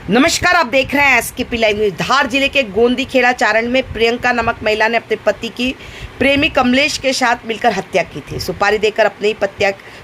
नमस्कार, आप देख रहे हैं एसकेपी लाइव न्यूज। धार जिले के गोंदी खेड़ा चारण में प्रियंका नामक महिला ने अपने पति की प्रेमी कमलेश के साथ मिलकर हत्या की थी। सुपारी देकर अपने ही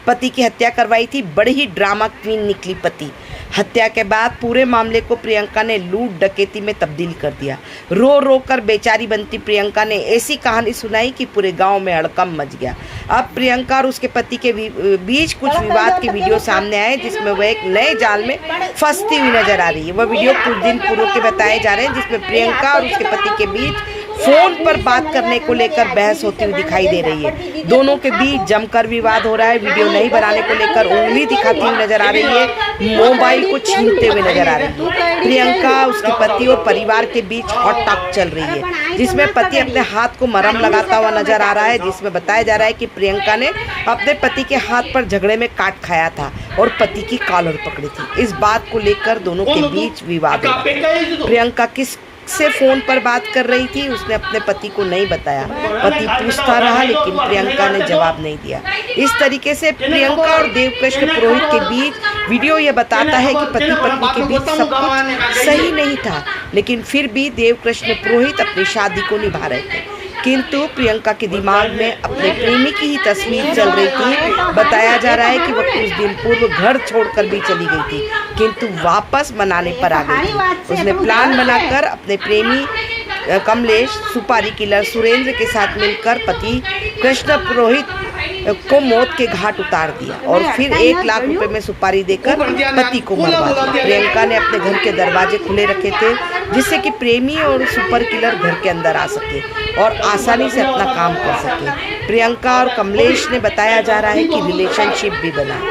पति की हत्या करवाई थी। बड़ी ही ड्रामा क्वीन निकली पति। हत्या के बाद पूरे मामले को प्रियंका ने लूट डकैती में तब्दील कर दिया। रो रो कर बेचारी बनती प्रियंका ने ऐसी कहानी सुनाई कि पूरे गांव में हड़कंप मच गया। अब प्रियंका और उसके पति के बीच कुछ विवाद के वीडियो सामने आए, जिसमें वह एक नए जाल में फंसती हुई नजर आ रही है। वह वीडियो कुछ दिन पूर्व के बताए जा रहे हैं, जिसमें प्रियंका और उसके पति के बीच फोन पर बात करने को लेकर बहस होती हुई दिखाई दे रही है। दोनों के बीच जमकर विवाद हो रहा है। वीडियो नहीं बनाने को लेकर उंगली दिखाती हुई नजर आ रही है, मोबाइल को छीनते हुए नजर आ रही है। प्रियंका, उसके पति और परिवार के बीच हॉट टॉक चल रही है, जिसमें पति अपने हाथ को मरहम लगाता हुआ नजर आ रहा है। जिसमें बताया जा रहा है कि प्रियंका ने अपने पति के हाथ पर झगड़े में काट खाया था और पति की कॉलर पकड़ी थी। इस बात को लेकर दोनों के बीच विवाद हो रहा है। प्रियंका किस से फोन पर बात कर रही थी, उसने अपने पति को नहीं बताया। पति पूछता रहा, लेकिन प्रियंका ने जवाब नहीं दिया। इस तरीके से प्रियंका और देवकृष्ण पुरोहित के बीच वीडियो ये बताता है कि पति पत्नी के बीच सब कुछ सही नहीं था, लेकिन फिर भी देवकृष्ण पुरोहित अपनी शादी को निभा रहे थे। किंतु प्रियंका के दिमाग में अपने प्रेमी की ही तस्वीर चल रही थी। बताया जा रहा है कि वह कुछ दिन पूर्व घर छोड़कर भी चली गई थी, किंतु वापस मनाने पर आ गई थी। उसने प्लान बनाकर अपने प्रेमी कमलेश सुपारी किलर सुरेंद्र के साथ मिलकर पति कृष्ण पुरोहित को मौत के घाट उतार दिया और फिर 1 लाख रुपए में सुपारी देकर पति को मरवा दिया। प्रियंका ने अपने घर के दरवाजे खुले रखे थे, जिससे कि प्रेमी और सुपर किलर घर के अंदर आ सके और आसानी से अपना काम कर सके। प्रियंका और कमलेश ने बताया जा रहा है कि रिलेशनशिप भी बना।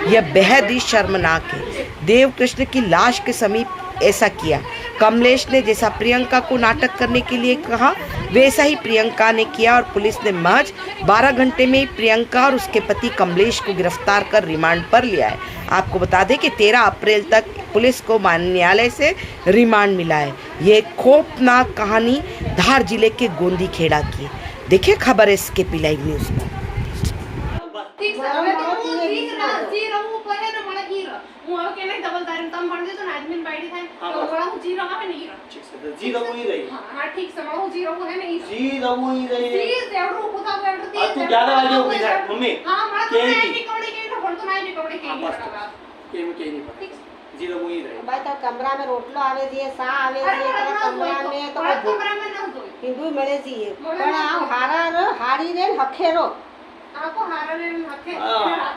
यह बेहद ही शर्मनाक है। देवकृष्ण की लाश के समीप ऐसा किया। कमलेश ने जैसा प्रियंका को नाटक करने के लिए कहा, वैसा ही प्रियंका ने किया और पुलिस ने महज 12 घंटे में प्रियंका और उसके पति कमलेश को गिरफ्तार कर रिमांड पर लिया है। आपको बता दें कि 13 अप्रैल तक पुलिस को न्यायालय से रिमांड मिला है। ये खौफनाक कहानी धार जिले के गोंदी खेड़ा की है। देखिए खबर एसकेपी लाइव न्यूज में। कमरा में रोटलो आवे दिए, सा आवे दिए, कमरा में तो हिंदू मिले दिए, पण आ हारा हारी रे हखेरो आपको हारा रे हखे।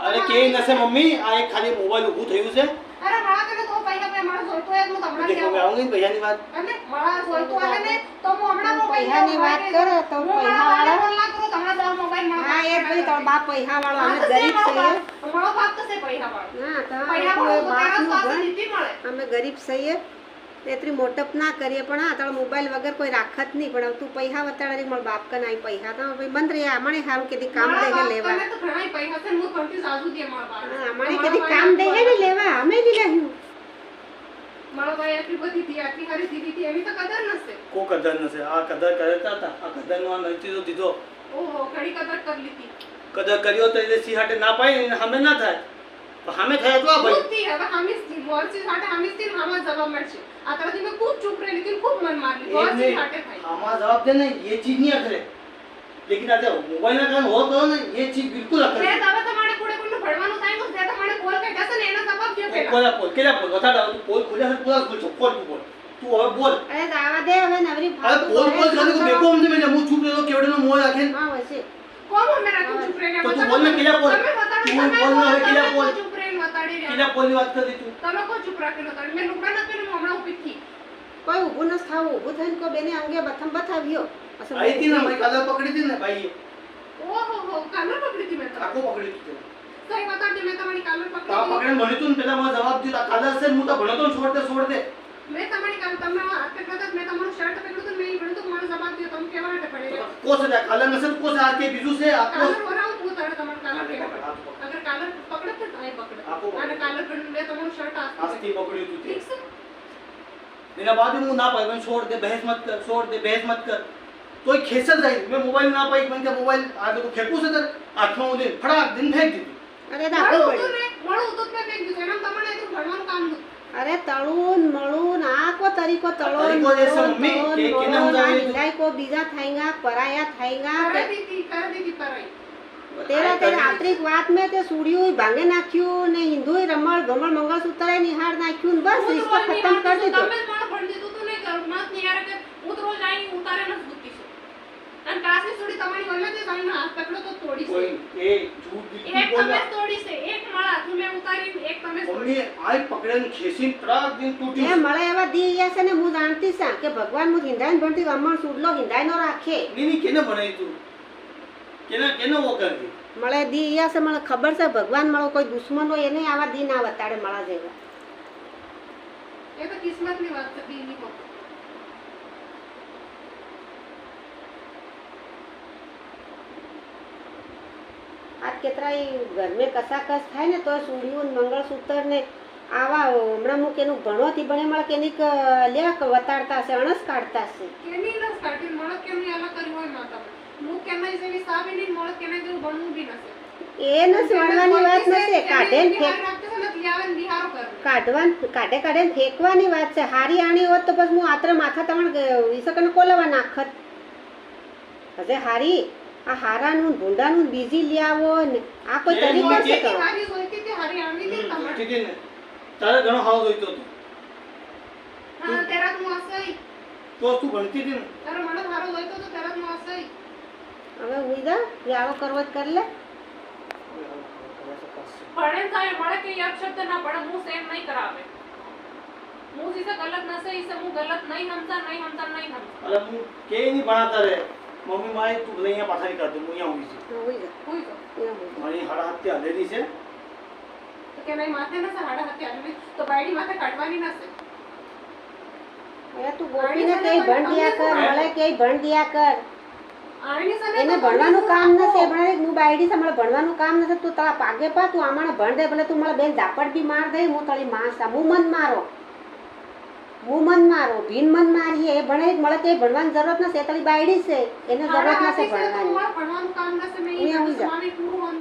अरे के नसे मम्मी आ एक खाली मोबाइल ઊભું થયું છે। अरे મારા કને તો પૈસા પે મારો જોઈતો એક હું તમને કે હું આવું પૈસાની વાત અને મારા જોઈતો આવે ને તો હું હમણાં પૈસાની વાત કરો તો પૈસા વાળા ના કરો તમને તો મોબાઈલ માં હા એ ભાઈ તો બાપ પૈસા વાળો અમે ગરીબ છીએ। મારો બાપ તો છે પૈસા વાળો હા તો પૈસા વાળો બાપ નું નીતિ મળે। અમે ગરીબ છીએ એટલી મોટપ ના કરીએ, પણ આ તારો મોબાઈલ વગર કોઈ રાખત નહીં, પણ તું પૈસા વતાડી મળ બાપ का नहीं पैसा तो भाई बंद रे हमारे हारू के काम दे के लेवा तो घણા पैसा से मु कंफ्यूज आजू दे मार बाप हमारे के काम दे के लेवा हमें भी नहीं मारो भाई आखिर बदी थी आखिर हरी दीदी थी अभी तो कदर नसे को कदर नसे आ कदर करता था आ कदर नो नती तो दीदो ओहो घड़ी कदर कर ली थी। कदर करियो तो ये सिहाटे ना पाई हमें ना था तो हमें था तो भाई होती है हमें वर्ष सिहाटे हमें तीन हमारा जवाब मरछे आता थी मैं खूब चुप रही, लेकिन खूब मन मार ली वर्ष सिहाटे भाई हमारा जवाब दे नहीं ये चीज नहीं अखरे, लेकिन आता मोबाइल ना कान हो तो ना ये चीज बिल्कुल अखरे मैं दावा તમારે કોડે કોડે ભડવાનું થાય તો તે તમારે કોલ કાઢ્યા છે ને એનો જવાબ દે પેલા कोला पोल केला पोल बता दो तू पोल खोला है पूरा खोल बोल तू अब बोल। अरे दावा दे હવે નવરી अरे पोल करने को देखो हमने मैंने मुंह चुप रहो केवड़े नो मोह रखे हां वैसे કોમ અમે રાખું ચૂપ રહીને तो तू बोल ना केला पोल तू बोल ना केला पोल ચૂપ રહીને વતાડી રહ્યા केला पोल ની વાત कर दी तू તમે કો ચૂપ રાખેલો તો મે લુકડા ન પેલું હમણાં ઉભી થી કોઈ ઊભું ન થાવ ઊભું થઈને કો બેને અંગે બથમ બતાવ્યો आई थी ना भाई कालर पकड़ी थी ना भाई ओहो हो कालर पकड़ी थी मैं तो आको पकड़ी थी सही बता दे मैं तुम्हारी कालर पकड़ी ता पकड़े म्हणे तू पेला मला जवाब दिला कालर से मुता भणतो छोड़ दे मैं तुम्हारी काम तमने हाथ पे करत मैं तुम्हारो शर्ट पकड़ू तो मैं भण तो तुम्हारा जवाब दियो तुम केवा हटे पड़ेगा को से कालर नसे को से आके बिजू से आपको कालर हो रहा हूं तू तारे तुम्हारा कालर के अगर कालर पकड़े तो नहीं पकड़े मैंने कालर पकड़ ले तुम्हारो शर्ट आस्ती पकड़ी तू ठीक से मेरा बाद में ना पाई मैं छोड़ दे बहस मत कर छोड़ दे बहस मत कर तो खेसल जाई मैं मोबाइल ना पाई मैं क्या मोबाइल आगे को फेंकू से कर आठवां दिन फटाक दिन फेंक दी अरे दाखल पड़ी मोळू तो मैं फेंक दी एनम तमने तो भणવાનું કામ अरे तळून मळून तरीको तलो तरीको जैसे मम्मी, केने समझावे तू? हिंदाई को बीजा थाएगा पराया थाएगा कर दी पराई तेरा तेरा आंतरिक વાત में ते सूड़ियों भांगे नाख्યું ને હિન્દુય રમણ ગમણ મંગળસૂત્ર નિહાળ નાખ્યું ને બસ રિશ્તો ખતમ કરી દીધો તમે પણ ભણ દીધું તું નહીં કર મત નહીં યાર કે હું તો રોજ આઈ ઉતારે ન દુખતી છું અને કાસની સુડી તમારી વલ્લે તે સાઈનો હાથ પકડો તો તોડી છે કોઈ એ झूठ એક नहीं તમે बोला તોડી છે એક માળા હાથમાં મેં ઉતારી એક તમે मम्मी आई पकड़न खेसी तराक दिन टूटी એ મળે એવા દી ગયા છે ને હું જાણતી છું કે ભગવાન હું હિંદાઈ ભણતી અમણ સુડલો હિંદાઈ નો રાખે नहीं केने बनाई तू केने वो कर दी મળે દી ગયા છે મને ખબર છે ભગવાન મળો કોઈ દુશ્મન હોય એને આવા દી ના વતાડે મળા જેવા એ તો કિસ્મતની વાત છે બીની કો આજ કેટલાય ઘર મેં કસાકસ થાય ને તો સુડિયું ને મંગળસૂત્ર ને આવા હમણાં હું કેનું ભણવાથી ભણે મળે કેની લેક વતાડતા છે અણસ કાઢતા છે કેની ન સ્ટાર્ટિંગ મળે કેની અલગ કરી હોય માતા હું કેનાઈ જેવી સાબી નહીં મળે કેનાઈ જેવું ભણવું બી નસે એ ન વણવાની વાત નથી કાઢે ને ફેંક રાખતે છે ને તિયાવન બિહારો કર કાઢે કાઢે ને ફેંકવાની વાત છે હારી આણી હોત તો પછી હું આત્ર માથા તમણ ઈસકને કોલવા નાખત હજે હારી આ હારાનું ભૂંડાનું બીજી લઈ આવો ને આ કોઈ તરીકો છે તો હારી જોઈતી તે હારી આણી દી તમારે ठीक है तारे घणो हाव જોઈતો તો હા તેરા હું આસઈ તો તું ભણતી હતી ને તારો મને હારો જોઈતો તો તેરા હું આસઈ હવે ઉઈદા યાળો કરવો જ કર લે पढ़े जाए मड़े के एक शब्द ना पढ़े मुंह सेम नहीं करावे मुंह जिसे गलत न से इसे मुंह गलत नहीं हमता नहीं अरे मु के नहीं बनाता रे मम्मी माई तू भले यहाँ पाछा नहीं करते मु यहाँ हुई थी ઉઈદા हुई तो मारी हड़ा हत्या हलेरी से तो के नहीं माथे ना से हाड़ा हत्या में तो बायडी माथे काटवानी ना से એ તું ગોપીને કઈ ભણ દિયા કર મળે કઈ ભણ દિયા કર आईनी से એને ભણવાનું કામ નથી ભણે હું બાયડી છે મને ભણવાનું કામ નથી તું તારા પાગે પા તું આમાને ભણ દે ભલે તું મને બેન ઝાપડ બી માર દે હું તારી માં સા હું મન મારો ભીન મન મારીએ એ ભણે મળે કઈ ભણવાની જરૂરત નથી તારી બાયડી છે એને જરૂરત નથી ભણવાની भणવાનું काम ना से मैं અહીંયા ये हुई जा। माने पूरो